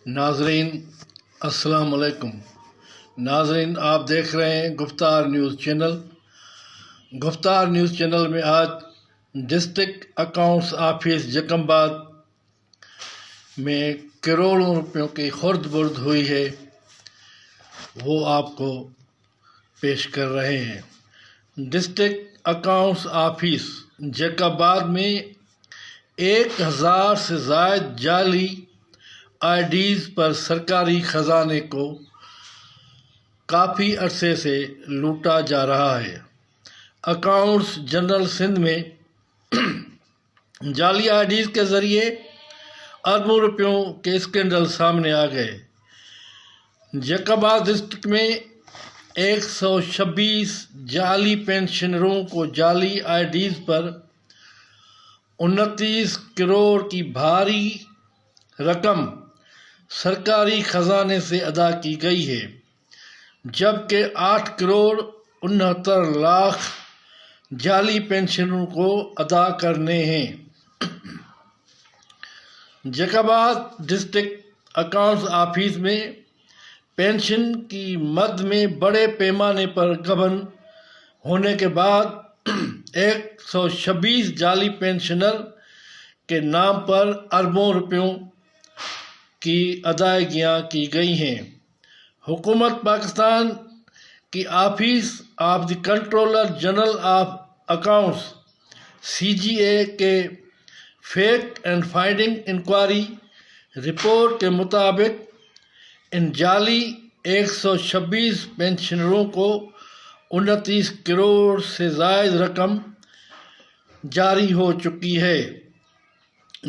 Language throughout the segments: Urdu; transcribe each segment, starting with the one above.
ناظرین السلام علیکم۔ ناظرین آپ دیکھ رہے ہیں گفتار نیوز چینل۔ گفتار نیوز چینل میں آج ڈسٹرکٹ اکاؤنٹس آفس جکمباد میں کروڑوں روپیوں کی خرد برد ہوئی ہے، وہ آپ کو پیش کر رہے ہیں۔ ڈسٹرکٹ اکاؤنٹس آفس جیکاباد میں 1000 سے زائد جعلی آئی ڈیز پر سرکاری خزانے کو کافی عرصے سے لوٹا جا رہا ہے۔ اکاؤنٹس جنرل سندھ میں جعلی آئی ڈیز کے ذریعے اربوں روپیوں کے اسکینڈل سامنے آ گئے۔ جیکاباد ڈسٹرکٹ میں 126 جعلی پینشنروں کو جعلی آئی ڈیز پر 29 کروڑ کی بھاری رقم سرکاری خزانے سے ادا کی گئی ہے، جبکہ 8 کروڑ 69 لاکھ جعلی پینشنوں کو ادا کرنے ہیں۔ جیکاباد ڈسٹرکٹ اکاؤنٹس آفس میں پینشن کی مد میں بڑے پیمانے پر گبن ہونے کے بعد 126 جعلی پینشنر کے نام پر اربوں روپیوں کی ادائیگیاں کی گئی ہیں۔ حکومت پاکستان کی office of the controller general of accounts CGA کے fact and finding inquiry report کے مطابق ان جعلی 126 پینشنروں کو 29 کروڑ سے زائد رقم جاری ہو چکی ہے،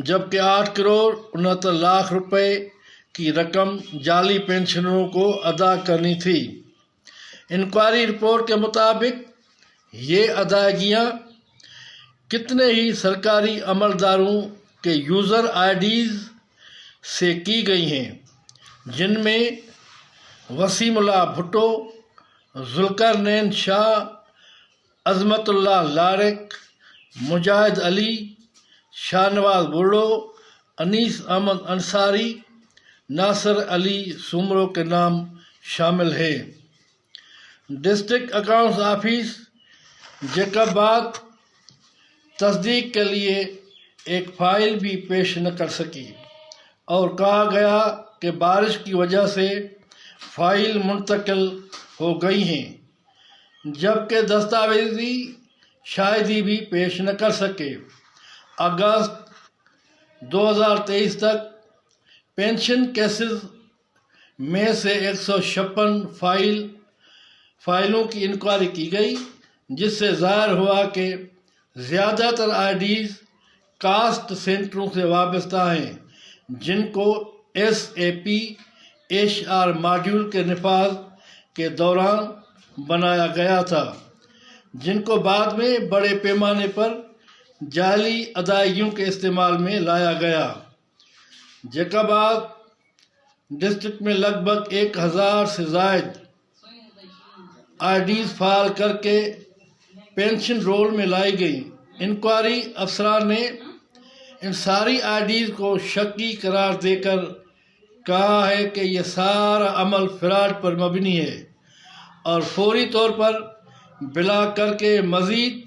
جبکہ 8 کروڑ 69 لاکھ روپے کی رقم جعلی پینشنروں کو ادا کرنی تھی۔ انکوائری رپورٹ کے مطابق یہ ادائیگیاں کتنے ہی سرکاری عملداروں کے یوزر آئی ڈیز سے کی گئی ہیں، جن میں وسیم اللہ بھٹو، ذوالقرنین شاہ، عظمت اللہ لارق، مجاہد علی، شاہ نواز بڑو، انیس احمد انصاری، ناصر علی سومرو کے نام شامل ہے۔ ڈسٹرکٹ اکاؤنٹس آفس جیکاباد تصدیق کے لیے ایک فائل بھی پیش نہ کر سکی اور کہا گیا کہ بارش کی وجہ سے فائل منتقل ہو گئی ہیں، جبکہ دستاویزی شاہدی بھی پیش نہ کر سکے۔ اگست 2023 تک پینشن کیسز میں سے 156 فائلوں کی انکوائری کی گئی، جس سے ظاہر ہوا کہ زیادہ تر آئی ڈیز کاسٹ سینٹروں سے وابستہ ہیں، جن کو SAP HR ماڈیول کے نفاذ کے دوران بنایا گیا تھا، جن کو بعد میں بڑے پیمانے پر جعلی ادائیگیوں کے استعمال میں لایا گیا۔ جیکاباد ڈسٹرکٹ میں لگ بھگ 1000 سے زائد آئی ڈیز فعال کر کے پینشن رول میں لائی گئی۔ انکوائری افسران نے ان ساری آئی ڈیز کو شکی قرار دے کر کہا ہے کہ یہ سارا عمل فراڈ پر مبنی ہے اور فوری طور پر بلاک کر کے مزید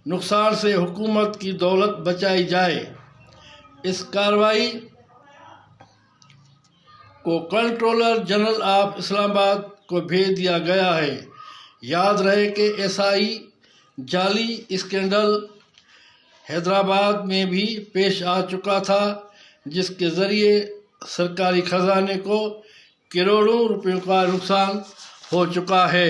نقصان سے حکومت کی دولت بچائی جائے۔ اس کارروائی کو کنٹرولر جنرل آف اسلام آباد کو بھیج دیا گیا ہے۔ یاد رہے کہ ایسا ہی جعلی اسکینڈل حیدرآباد میں بھی پیش آ چکا تھا، جس کے ذریعے سرکاری خزانے کو کروڑوں روپیوں کا نقصان ہو چکا ہے۔